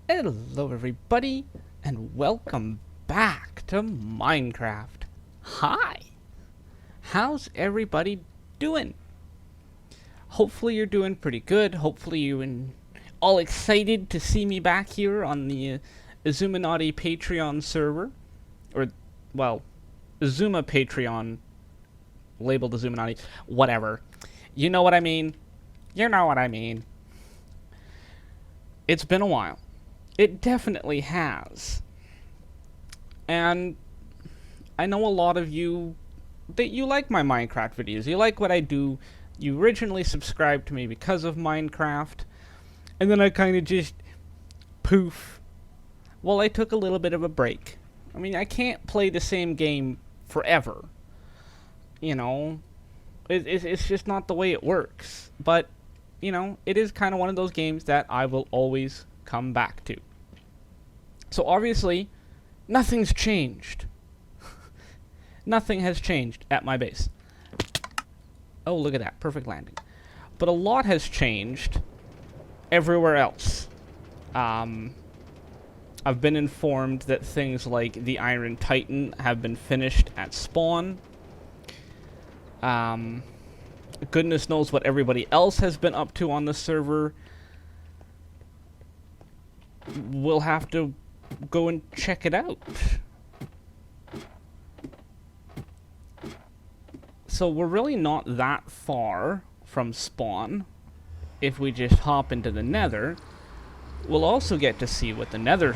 Hello everybody, and welcome back to Minecraft. Hi! How's everybody doing? Hopefully you're doing pretty good. Hopefully you're all excited to see me back here on the Xisuminati Patreon server. Or, well, Zuma Patreon, labeled Xisuminati. Whatever. You know what I mean. You know what I mean. It's been a while. It definitely has. And I know a lot of you that you like my Minecraft videos. You like what I do. You originally subscribed to me because of Minecraft. And then I kind of just poof. Well, I took a little bit of a break. I mean, I can't play the same game forever. You know, it's just not the way it works. But, you know, it is kind of one of those games that I will always come back to. So obviously, nothing's changed. Nothing has changed at my base. Oh, look at that. Perfect landing. But a lot has changed everywhere else. I've been informed that things like the Iron Titan have been finished at spawn. Goodness knows what everybody else has been up to on the server. We'll have to go and check it out. So we're really not that far from spawn. If we just hop into the nether, we'll also get to see what the nether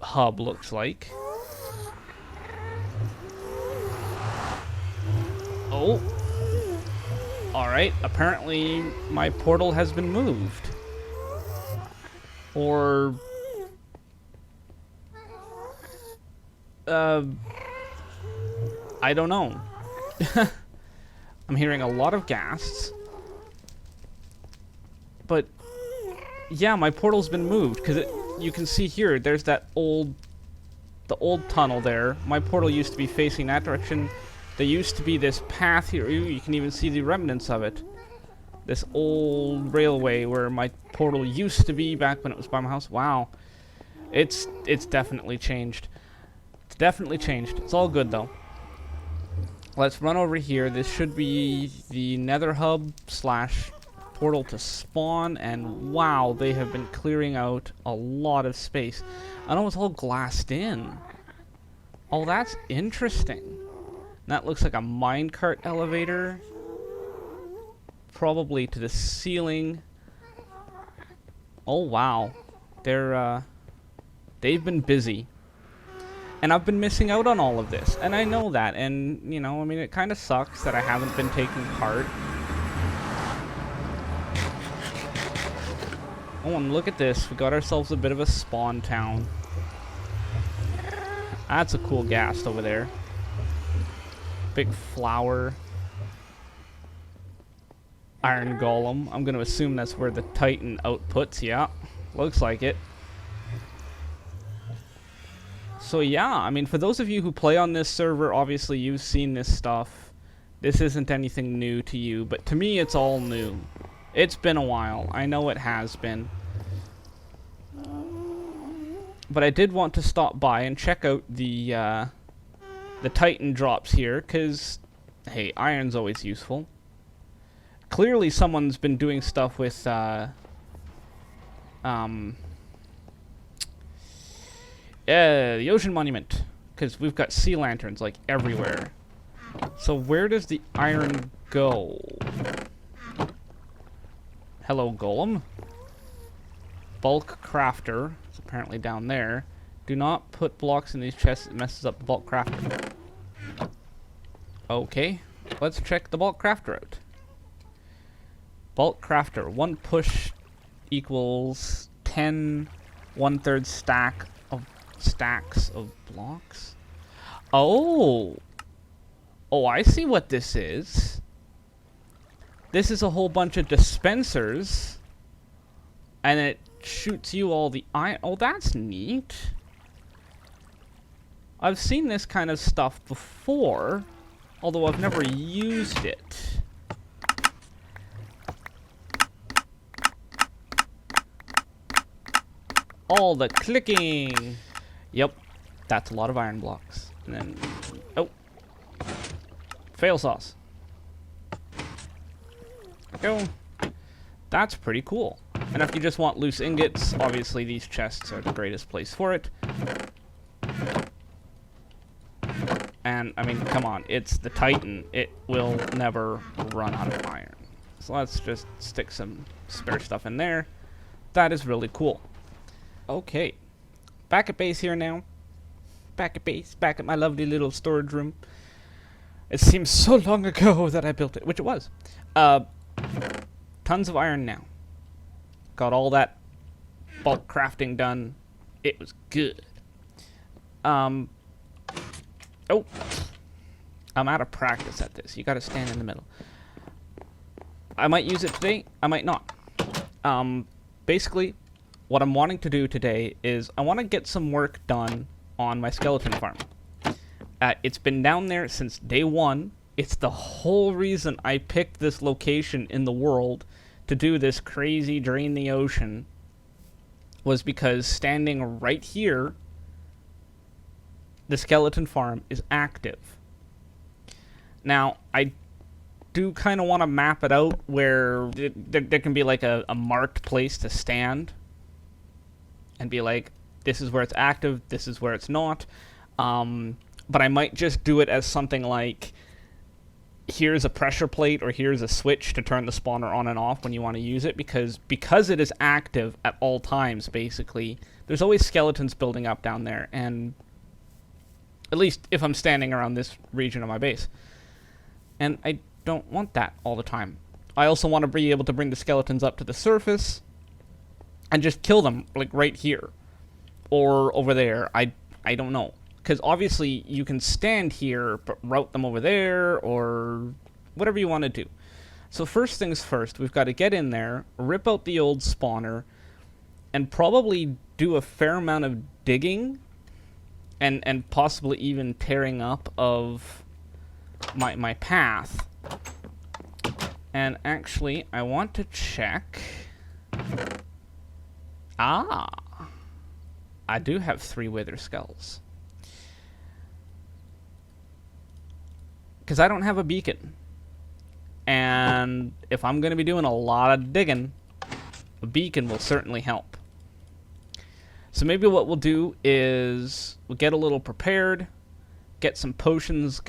hub looks like. Oh. Alright, apparently my portal has been moved. Or I don't know. I'm hearing a lot of ghasts. But yeah, my portal's been moved because you can see here there's that the old tunnel there. My portal used to be facing that direction. There used to be this path here. You can even see the remnants of it. This old railway where my portal used to be back when it was by my house. Wow. It's definitely changed. It's definitely changed. It's all good though. Let's run over here. This should be the nether hub / portal to spawn, and wow, they have been clearing out a lot of space. I know it's all glassed in. Oh, that's interesting. That looks like a minecart elevator. Probably to the ceiling. Oh wow. They've been busy. And I've been missing out on all of this. And I know that. And, you know, I mean, it kind of sucks that I haven't been taking part. Oh, and look at this. We got ourselves a bit of a spawn town. That's a cool ghast over there. Big flower. Iron golem. I'm going to assume that's where the Titan outputs. Yeah, looks like it. So yeah, I mean, for those of you who play on this server, obviously you've seen this stuff. This isn't anything new to you, but to me it's all new. It's been a while. I know it has been. But I did want to stop by and check out the Titan drops here, because, hey, iron's always useful. Clearly someone's been doing stuff with, the ocean monument, because we've got sea lanterns, like, everywhere. So where does the iron go? Hello, golem. Bulk crafter. It's apparently down there. Do not put blocks in these chests. It messes up the bulk crafter. Okay. Let's check the bulk crafter out. Bulk crafter. 1 push equals 10 1/3 stacks of blocks. Oh. Oh, I see what this is. This is a whole bunch of dispensers. And it shoots you all the iron. Oh, that's neat. I've seen this kind of stuff before, although I've never used it. all the clicking. Yep, that's a lot of iron blocks. And then, oh, fail sauce. Go. That's pretty cool. And if you just want loose ingots, obviously these chests are the greatest place for it. And, I mean, come on, it's the Titan. It will never run out of iron. So let's just stick some spare stuff in there. That is really cool. Okay. Back at base here now. Back at base. Back at my lovely little storage room. It seems so long ago that I built it, which it was. Tons of iron now. Got all that bulk crafting done. It was good. Oh. I'm out of practice at this. You gotta stand in the middle. I might use it today. I might not. Basically, what I'm wanting to do today is I want to get some work done on my skeleton farm. It's been down there since day one. It's the whole reason I picked this location in the world to do this crazy drain the ocean, was because standing right here, the skeleton farm is active. Now, I do kind of want to map it out where there can be like a marked place to stand and be like, this is where it's active, this is where it's not. But I might just do it as something like, here's a pressure plate or here's a switch to turn the spawner on and off when you want to use it, because it is active at all times, basically. There's always skeletons building up down there, and at least if I'm standing around this region of my base. And I don't want that all the time. I also want to be able to bring the skeletons up to the surface and just kill them, like right here or over there. I don't know. Because obviously you can stand here, but route them over there, or whatever you want to do. So first things first, we've got to get in there, rip out the old spawner, and probably do a fair amount of digging, and possibly even tearing up of my path. And actually, I want to check. I do have 3 wither skulls. Because I don't have a beacon. And if I'm going to be doing a lot of digging, a beacon will certainly help. So maybe what we'll do is we'll get a little prepared, get some potions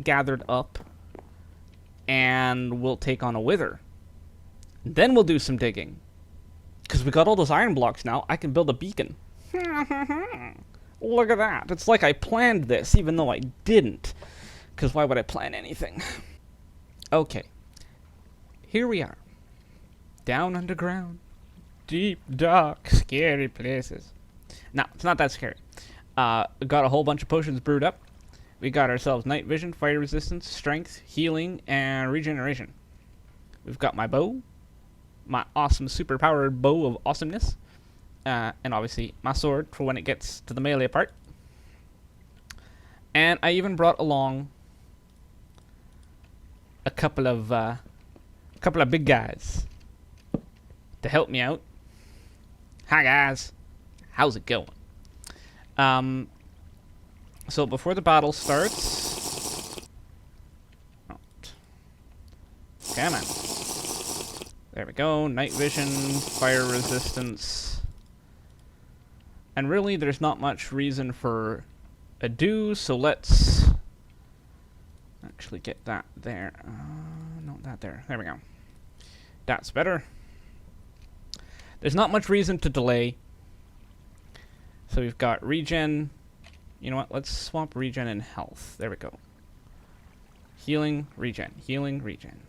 gathered up, and we'll take on a wither. Then we'll do some digging. Because we got all those iron blocks now, I can build a beacon. Look at that. It's like I planned this, even though I didn't. Because why would I plan anything? Okay. Here we are. Down underground. Deep, dark, scary places. No, it's not that scary. Got a whole bunch of potions brewed up. We got ourselves night vision, fire resistance, strength, healing, and regeneration. We've got my bow. My awesome super-powered bow of awesomeness. And obviously my sword for when it gets to the melee part. And I even brought along a couple of big guys to help me out. Hi guys, how's it going? So before the battle starts, come on. There we go. Night vision, fire resistance, and really, there's not much reason for ado. So let's actually get that there. No, that there. There we go. That's better. There's not much reason to delay. So we've got regen. You know what? Let's swap regen and health. There we go. Healing, regen. Healing, regen.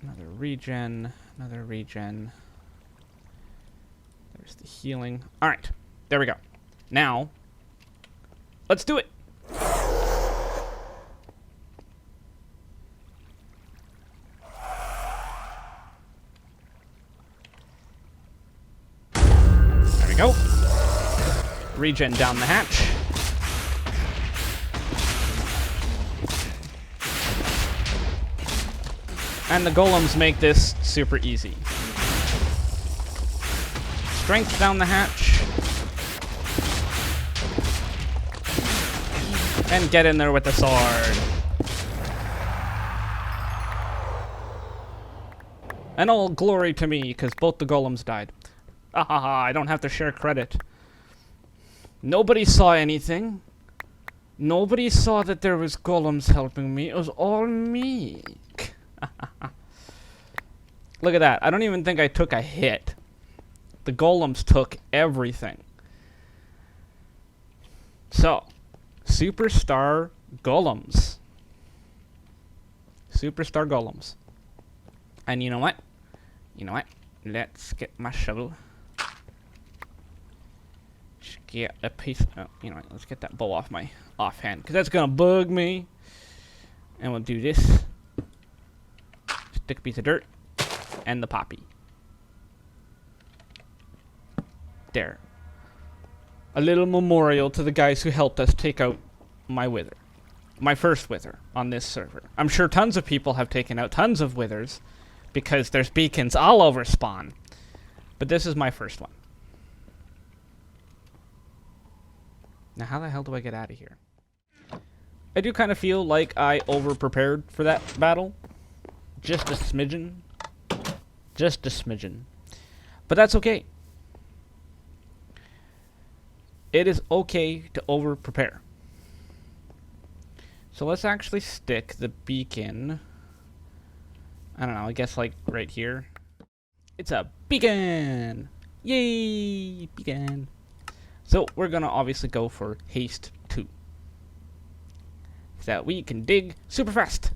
Another regen. Another regen. There's the healing. Alright. There we go. Now, let's do it. There we go. Regen down the hatch. And the golems make this super easy. strength down the hatch. And get in there with the sword. And all glory to me, because both the golems died. Ahaha, I don't have to share credit. Nobody saw anything. Nobody saw that there was golems helping me. It was all me. Look at that. I don't even think I took a hit. The golems took everything. So, superstar golems. Superstar golems. And you know what? You know what? Let's get my shovel. Just get a piece. Oh, you know what? Let's get that bow off my offhand, because that's gonna bug me. And we'll do this. Stick a piece of dirt and the poppy. There. A little memorial to the guys who helped us take out my wither. My first wither on this server. I'm sure tons of people have taken out tons of withers, because there's beacons all over spawn. But this is my first one. Now how the hell do I get out of here? I do kind of feel like I over-prepared for that battle. Just a smidgen. Just a smidgen. But that's okay. It is okay to over-prepare. So let's actually stick the beacon... I don't know, I guess like right here. It's a beacon! Yay! Beacon! So we're gonna obviously go for haste 2. So that we can dig super fast.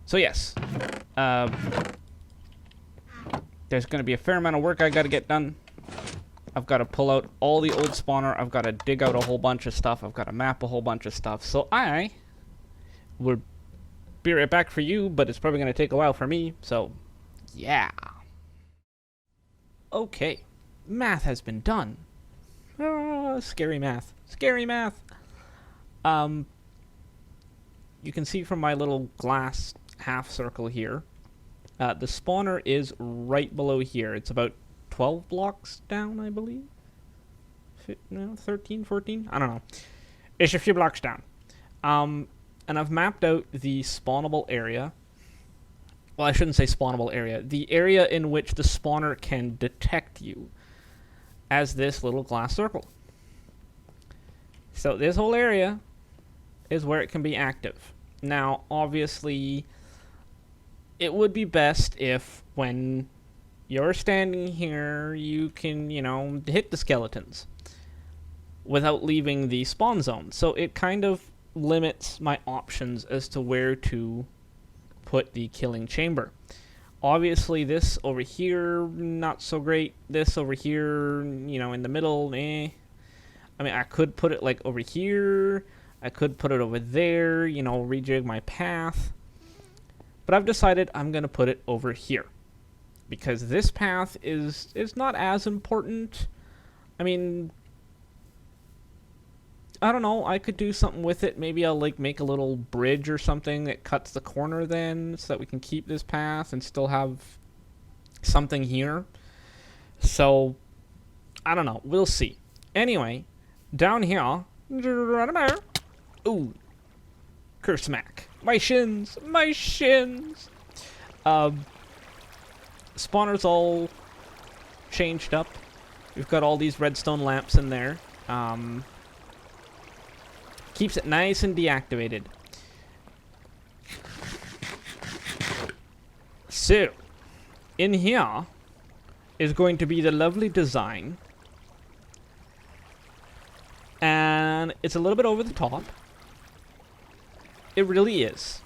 So yes. There's gonna be a fair amount of work I gotta get done. I've got to pull out all the old spawner. I've got to dig out a whole bunch of stuff. I've got to map a whole bunch of stuff. So I will be right back for you, but it's probably going to take a while for me. So, yeah. Okay. Math has been done. Scary math. Scary math. You can see from my little glass half circle here, the spawner is right below here. It's about 12 blocks down, I believe. No, 13, 14? I don't know. It's a few blocks down. And I've mapped out the spawnable area. Well, I shouldn't say spawnable area. The area in which the spawner can detect you as this little glass circle. So this whole area is where it can be active. Now, obviously, it would be best if when you're standing here, you can, you know, hit the skeletons without leaving the spawn zone. So it kind of limits my options as to where to put the killing chamber. Obviously, this over here, not so great. This over here, you know, in the middle, eh. I mean, I could put it, like, over here. I could put it over there, you know, rejig my path. But I've decided I'm going to put it over here, because this path is not as important. I mean, I don't know, I could do something with it. Maybe I'll like make a little bridge or something that cuts the corner then, so that we can keep this path and still have something here. So, I don't know, we'll see. Anyway, down here, ooh, curse smack. My shins, my shins. Spawner's all changed up. We've got all these redstone lamps in there. Keeps it nice and deactivated. So, in here is going to be the lovely design. And it's a little bit over the top. It really is.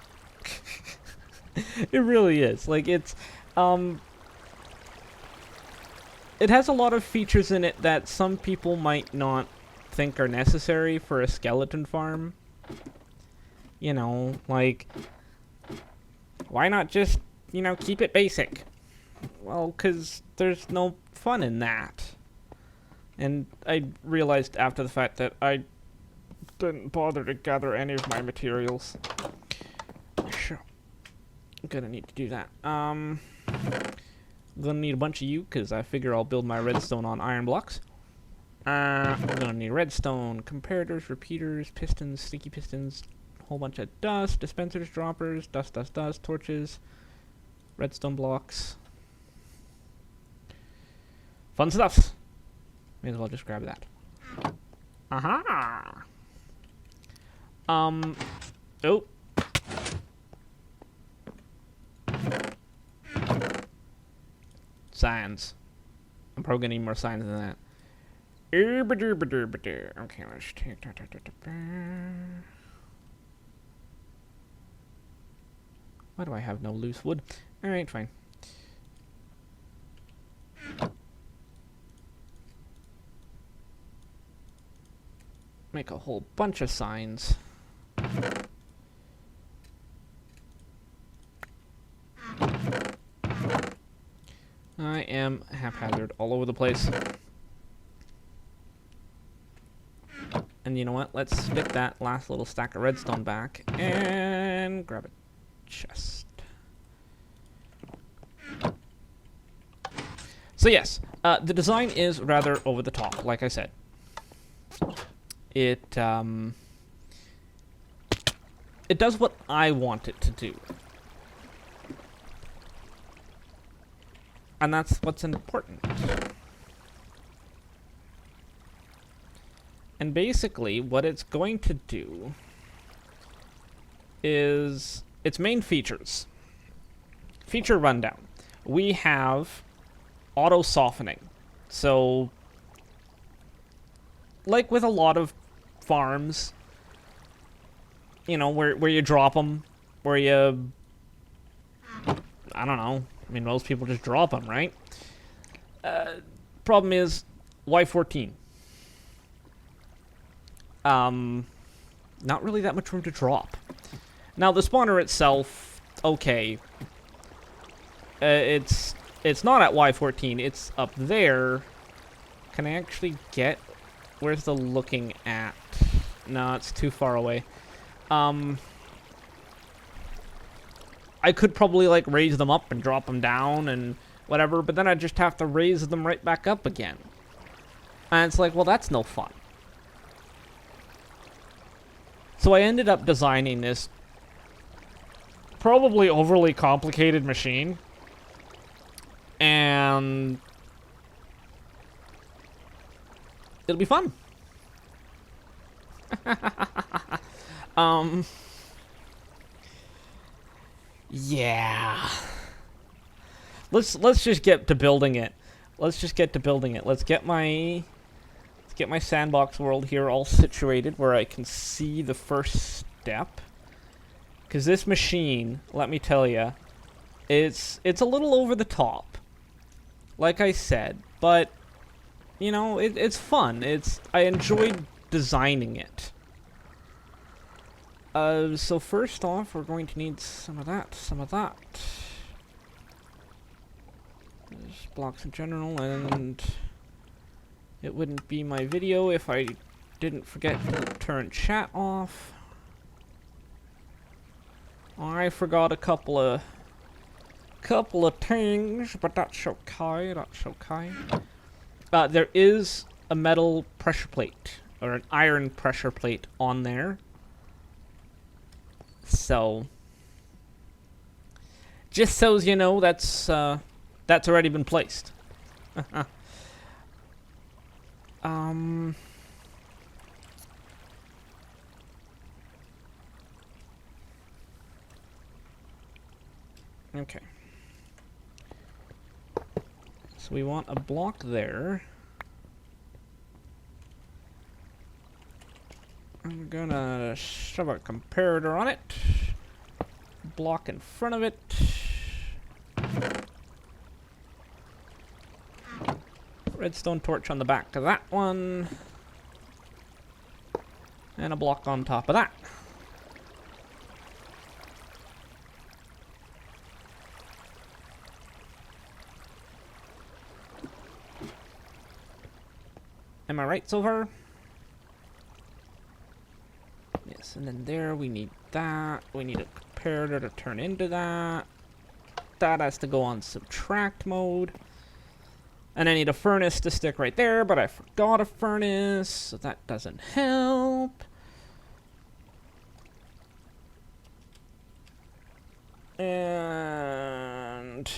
It really is. Like, it's, it has a lot of features in it that some people might not think are necessary for a skeleton farm. You know, like, why not just, you know, keep it basic? Well, 'cause there's no fun in that. And I realized after the fact that I didn't bother to gather any of my materials. Gonna need to do that. Gonna need a bunch of you, because I figure I'll build my redstone on iron blocks. We're gonna need redstone, comparators, repeaters, pistons, sticky pistons, a whole bunch of dust, dispensers, droppers, dust, torches, redstone blocks. Fun stuff. May as well just grab that. Aha! Oh. Signs. I'm probably gonna need more signs than that. Okay, let's take that. Why do I have no loose wood? Alright, fine. Make a whole bunch of signs. I am haphazard all over the place. And you know what? Let's get that last little stack of redstone back and grab a chest. So yes, the design is rather over the top, like I said. It does what I want it to do. And that's what's important. And basically, what it's going to do is its main features. Feature rundown. We have auto softening. So, like with a lot of farms, you know, where you drop them, where you, I don't know. I mean, most people just drop them, right? Problem is, why 14? Not really that much room to drop. Now, the spawner itself, okay. It's not at Y14, it's up there. Can I actually get... Where's the looking at? No, it's too far away. I could probably, like, raise them up and drop them down and whatever, but then I'd just have to raise them right back up again. And it's like, well, that's no fun. So I ended up designing this probably overly complicated machine. And it'll be fun. Yeah. Let's just get to building it. Let's get my sandbox world here all situated where I can see the first step. Because this machine, let me tell you, it's a little over the top. Like I said, but you know, it's fun. I enjoyed designing it. So first off, we're going to need some of that. Just blocks in general, and it wouldn't be my video if I didn't forget to turn chat off. I forgot a couple of things, but that's okay. There is a metal pressure plate or an iron pressure plate on there. So, just so you know, that's already been placed. Okay. So we want a block there. I'm gonna shove a comparator on it. Block in front of it. Redstone torch on the back of that one. And a block on top of that. Am I right so far? Yes, and then there we need that. We need a comparator to turn into that. that has to go on subtract mode. And I need a furnace to stick right there, but I forgot a furnace, so that doesn't help. And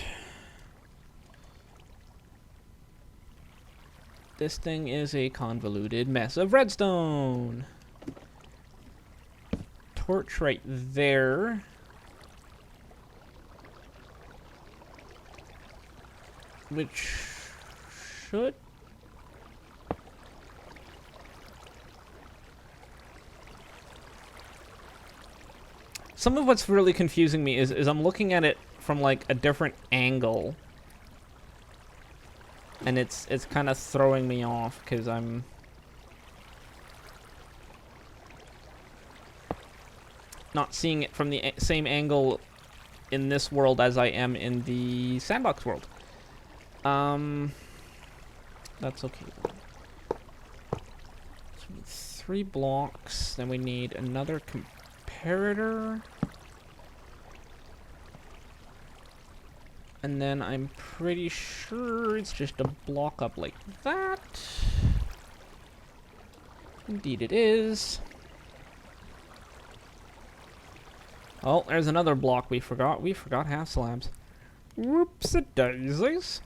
this thing is a convoluted mess of redstone. Torch right there. Which should... Some of what's really confusing me is I'm looking at it from like a different angle. And it's kind of throwing me off because I'm not seeing it from the same angle in this world as I am in the sandbox world. That's okay. So we need 3 blocks, then we need another comparator. And then I'm pretty sure it's just a block up like that. Indeed it is. Oh, there's another block we forgot. We forgot half slabs. Whoops-a-daisies.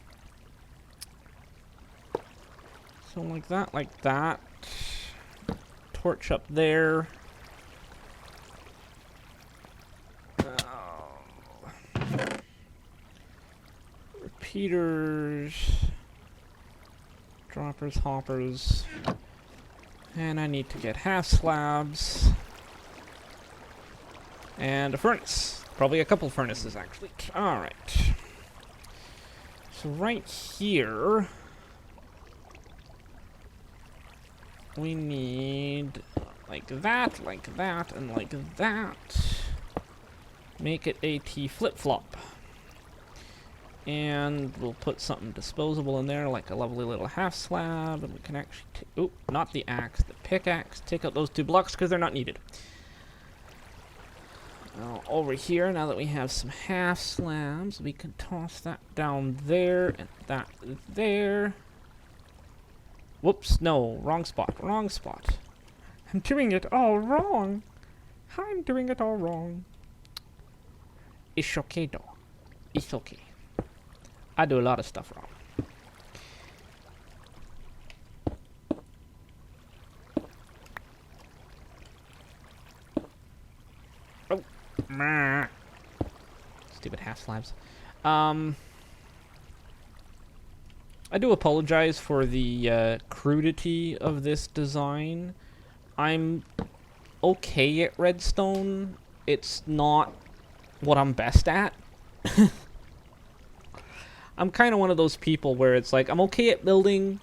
So like that, like that. Torch up there. Repeaters. Droppers, hoppers. And I need to get half slabs. And a furnace. Probably a couple furnaces, actually. Alright. So right here... we need like that, and like that. Make it a T flip-flop. And we'll put something disposable in there, like a lovely little half slab, and we can actually oop, not the axe, the pickaxe. Take out those 2 blocks because they're not needed. Now, over here, now that we have some half slabs, we can toss that down there, and that there. Whoops, no, wrong spot, wrong spot. I'm doing it all wrong. I'm doing it all wrong. It's okay though. It's okay. I do a lot of stuff wrong. Oh, meh. Stupid half slabs. I do apologize for the crudity of this design. I'm okay at redstone. It's not what I'm best at. I'm kind of one of those people where it's like, I'm okay at building,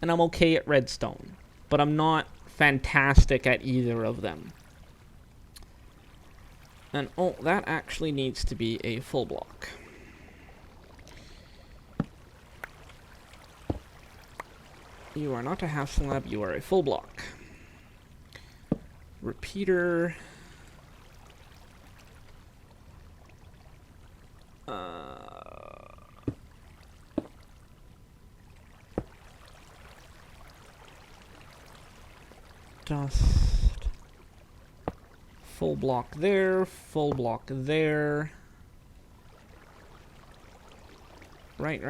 and I'm okay at redstone. But I'm not fantastic at either of them. And, oh, that actually needs to be a full block. You are not a half slab, you are a full block. Repeater. Dust. Full block there, full block there. Right.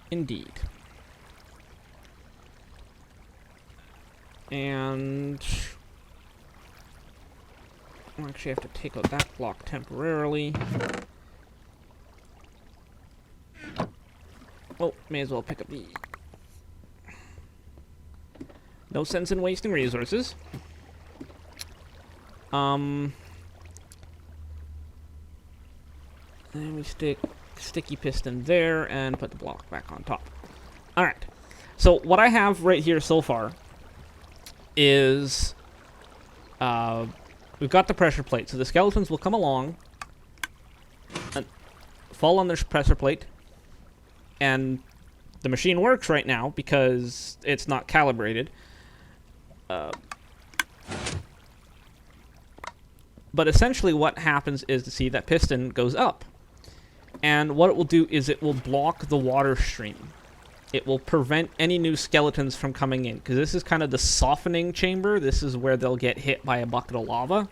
Indeed. And I'll actually have to take out that block temporarily. Oh, may as well pick up the... No sense in wasting resources. Then we stick sticky piston there and put the block back on top. Alright. So what I have right here so far is we've got the pressure plate. So the skeletons will come along and fall on this pressure plate. And the machine works right now because it's not calibrated. But essentially what happens is, to see that piston goes up. And what it will do is it will block the water stream. It will prevent any new skeletons from coming in, because this is kind of the softening chamber. This is where they'll get hit by a bucket of lava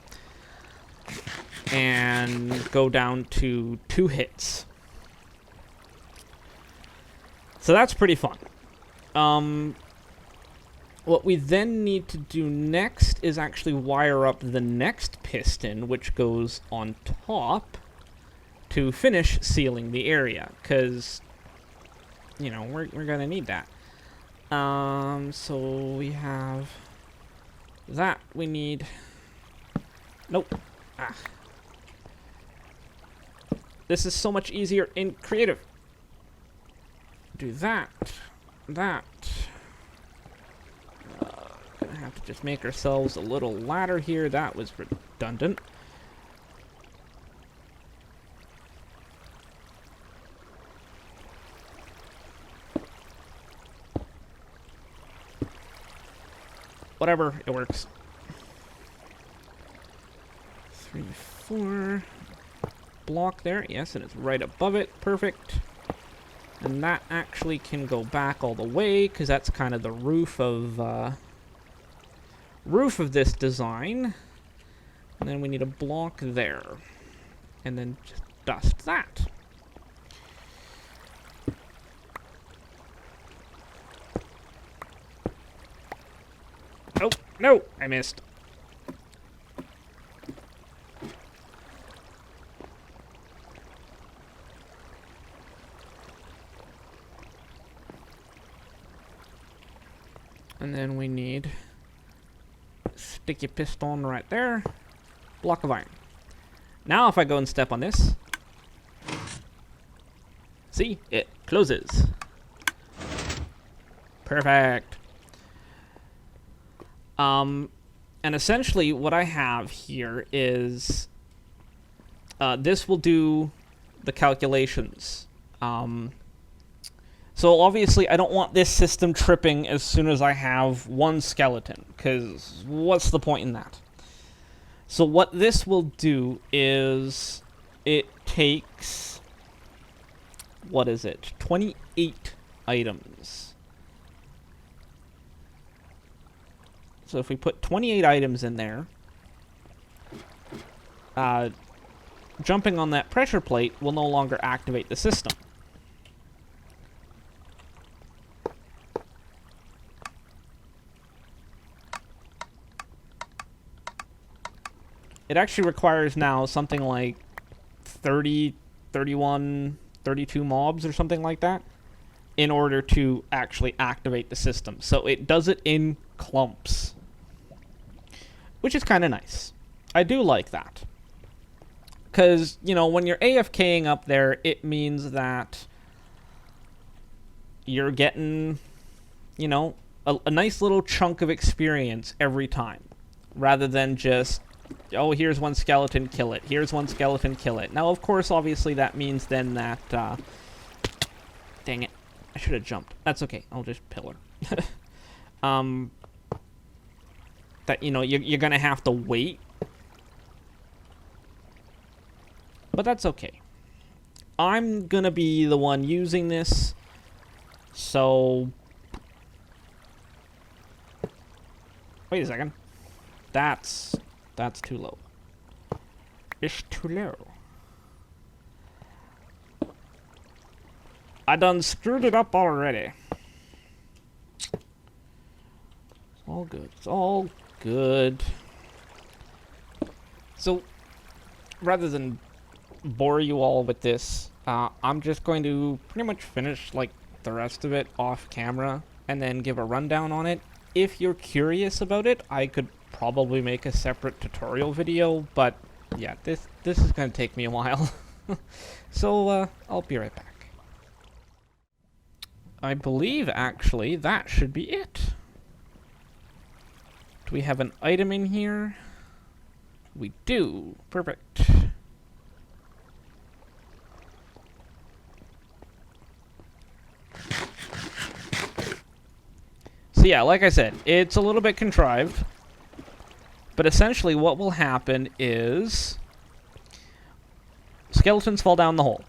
and go down to 2 hits. So that's pretty fun. What we then need to do next is actually wire up the next piston, which goes on top, to finish sealing the area, because, you know, we're gonna need that. So we have that. We need... Nope. Ah. This is so much easier in creative. Do that. That. Gonna have to just make ourselves a little ladder here. That was redundant. Whatever, it works. 3, 4. Block there. Yes, and it's right above it. Perfect. And that actually can go back all the way, because that's kind of the roof of this design. And then we need a block there. And then just dust that. Oh, no! I missed. And then we need sticky piston right there. Block of iron. Now if I go and step on this, see, it closes. Perfect. And essentially what I have here is this will do the calculations. So obviously I don't want this system tripping as soon as I have one skeleton, because what's the point in that? So what this will do is it takes, what is it, 28 items. So if we put 28 items in there, jumping on that pressure plate will no longer activate the system. It actually requires now something like 30, 31, 32 mobs or something like that in order to actually activate the system. So it does it in clumps, which is kind of nice. I do like that. Because, you know, when you're AFKing up there, it means that you're getting, you know, a nice little chunk of experience every time. Rather than just, oh, here's one skeleton, kill it. Here's one skeleton, kill it. Now, of course, obviously, that means then that... dang it. I should have jumped. That's okay. I'll just pillar. That, you know, you're going to have to wait. But that's okay. I'm going to be the one using this. So... Wait a second. That's too low. It's too low. I done screwed it up already. It's all good. It's all good. So, rather than bore you all with this, I'm just going to pretty much finish, like, the rest of it off camera and then give a rundown on it. If you're curious about it, I could probably make a separate tutorial video, but yeah, this is going to take me a while. So, I'll be right back. I believe, actually, that should be it. Do we have an item in here? We do. Perfect. So So yeah, like I said, it's a little bit contrived. But essentially what will happen is skeletons fall down the hole.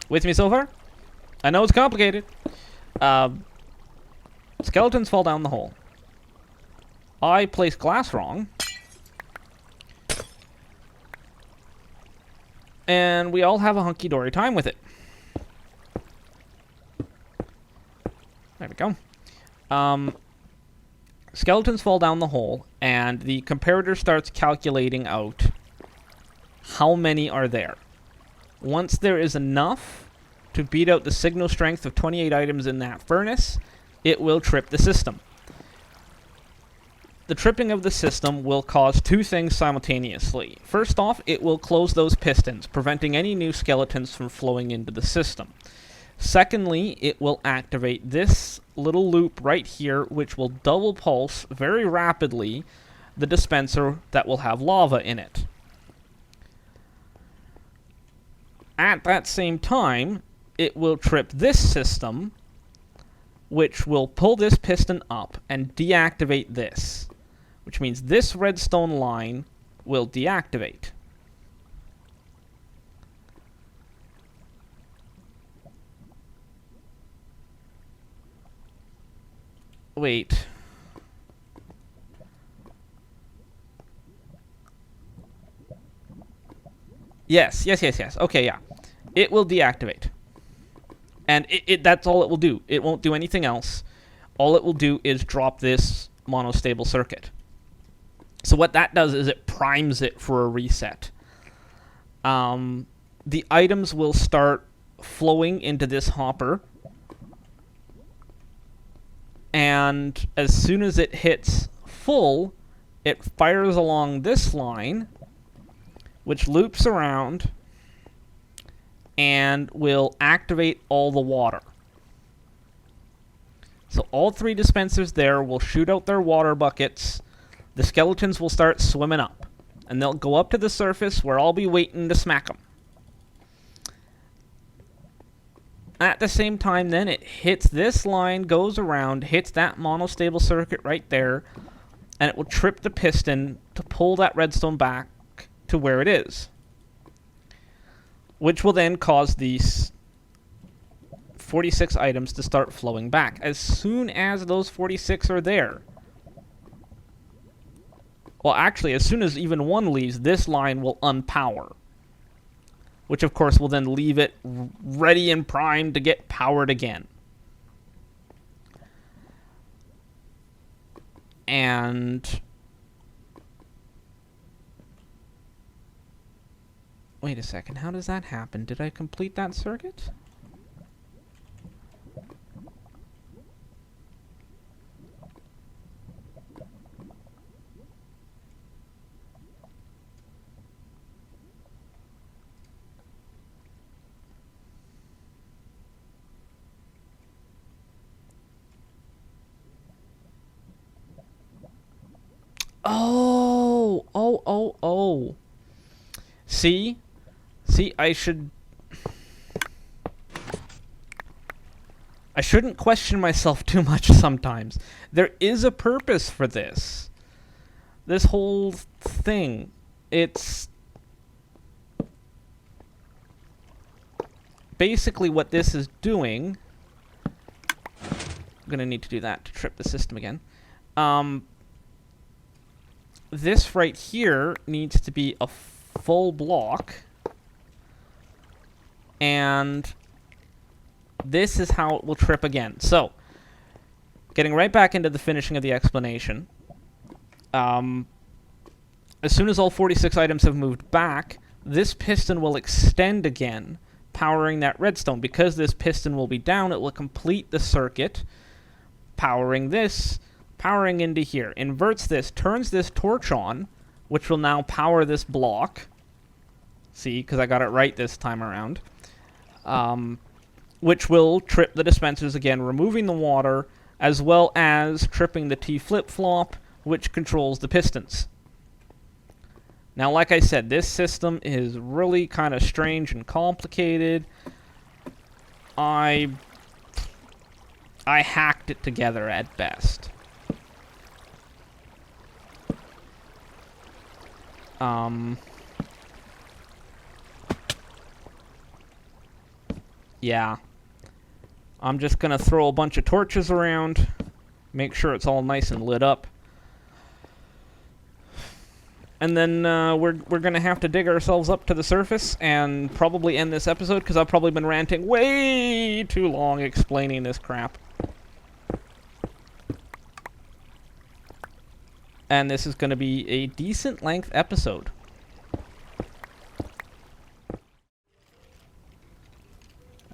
With me so far? I know it's complicated. Skeletons fall down the hole. I place glass wrong. And we all have a hunky-dory time with it. There we go. Skeletons fall down the hole, and the comparator starts calculating out how many are there. Once there is enough to beat out the signal strength of 28 items in that furnace, it will trip the system. The tripping of the system will cause two things simultaneously. First off, it will close those pistons, preventing any new skeletons from flowing into the system. Secondly, it will activate this little loop right here, which will double pulse very rapidly the dispenser that will have lava in it. At that same time, it will trip this system, which will pull this piston up and deactivate this, which means this redstone line will deactivate. Wait. Yes. Okay, yeah. It will deactivate. And that's all it will do. It won't do anything else. All it will do is drop this monostable circuit. So what that does is it primes it for a reset. The items will start flowing into this hopper. And as soon as it hits full, it fires along this line, which loops around and will activate all the water. So all three dispensers there will shoot out their water buckets. The skeletons will start swimming up, and they'll go up to the surface where I'll be waiting to smack them. At the same time, then, it hits this line, goes around, hits that monostable circuit right there, and it will trip the piston to pull that redstone back to where it is, which will then cause these 46 items to start flowing back. As soon as those 46 are there, well, actually, as soon as even one leaves, this line will unpower, which of course will then leave it ready and primed to get powered again. And wait a second, how does that happen? Did I complete that circuit? Oh. See, I shouldn't question myself too much sometimes. There is a purpose for this. This whole thing, it's basically what this is doing. I'm gonna need to do that to trip the system again. This right here needs to be a full block, and this is how it will trip again. So, getting right back into the finishing of the explanation, as soon as all 46 items have moved back, this piston will extend again, powering that redstone. Because this piston will be down, it will complete the circuit, powering this, powering into here, inverts this, turns this torch on, which will now power this block. See, because I got it right this time around. Which will trip the dispensers again, removing the water, as well as tripping the T flip-flop, which controls the pistons. Now, like I said, this system is really kind of strange and complicated. I I hacked it together at best. Yeah. I'm just gonna throw a bunch of torches around, make sure it's all nice and lit up. And then we're gonna have to dig ourselves up to the surface and probably end this episode, because I've probably been ranting way too long explaining this crap. And this is gonna be a decent length episode.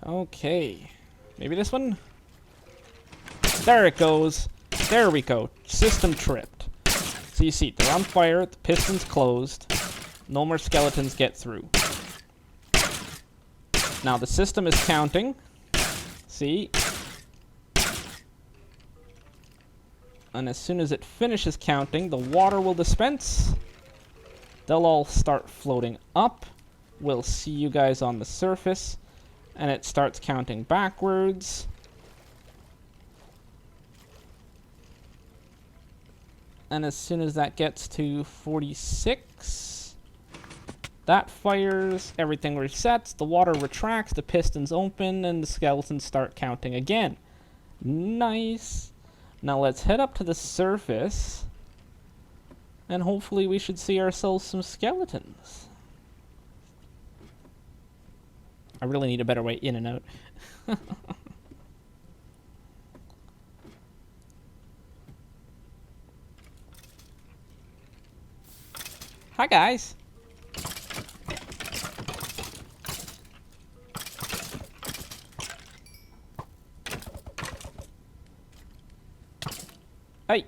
Okay. Maybe this one? There it goes. There we go. System tripped. So you see, they're on fire, the piston's closed. No more skeletons get through. Now the system is counting. See? And as soon as it finishes counting, the water will dispense. They'll all start floating up. We'll see you guys on the surface. And it starts counting backwards. And as soon as that gets to 46, that fires, everything resets, the water retracts, the pistons open, and the skeletons start counting again. Nice. Now let's head up to the surface, and hopefully we should see ourselves some skeletons. I really need a better way in and out. Hi, guys. Hey.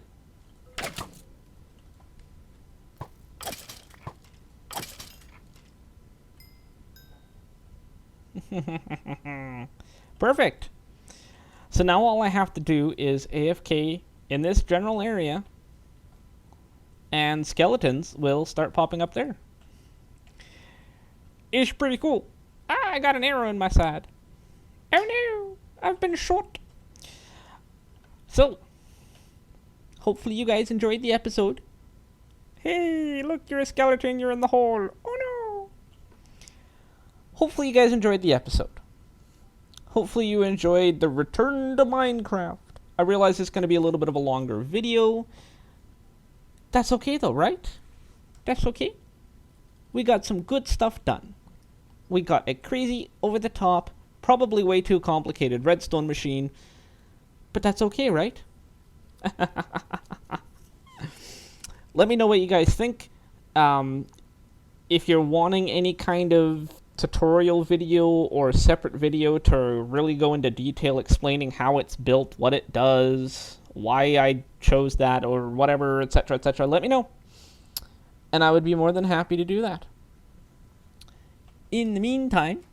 Perfect. So now all I have to do is AFK in this general area, and skeletons will start popping up there. It's pretty cool. Ah, I got an arrow in my side. Oh no, I've been shot. So, hopefully you guys enjoyed the episode. Hey, look, you're a skeleton, you're in the hole. Oh no. Hopefully you guys enjoyed the episode. Hopefully you enjoyed the return to Minecraft. I realize it's going to be a little bit of a longer video. That's okay though, right? That's okay. We got some good stuff done. We got a crazy, over the top, probably way too complicated redstone machine. But that's okay, right? Let me know what you guys think. If you're wanting any kind of tutorial video or separate video to really go into detail explaining how it's built, what it does, why I chose that, or whatever, etc., etc., let me know. And I would be more than happy to do that. In the meantime,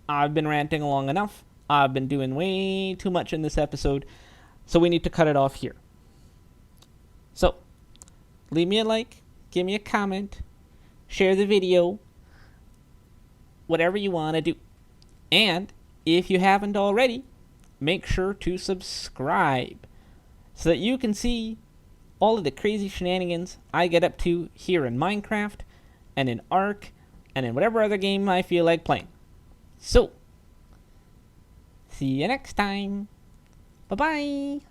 I've been ranting long enough. I've been doing way too much in this episode, so we need to cut it off here. So, leave me a like, give me a comment, share the video, whatever you want to do. And if you haven't already, make sure to subscribe so that you can see all of the crazy shenanigans I get up to here in Minecraft and in Ark and in whatever other game I feel like playing. So, see you next time. Bye-bye.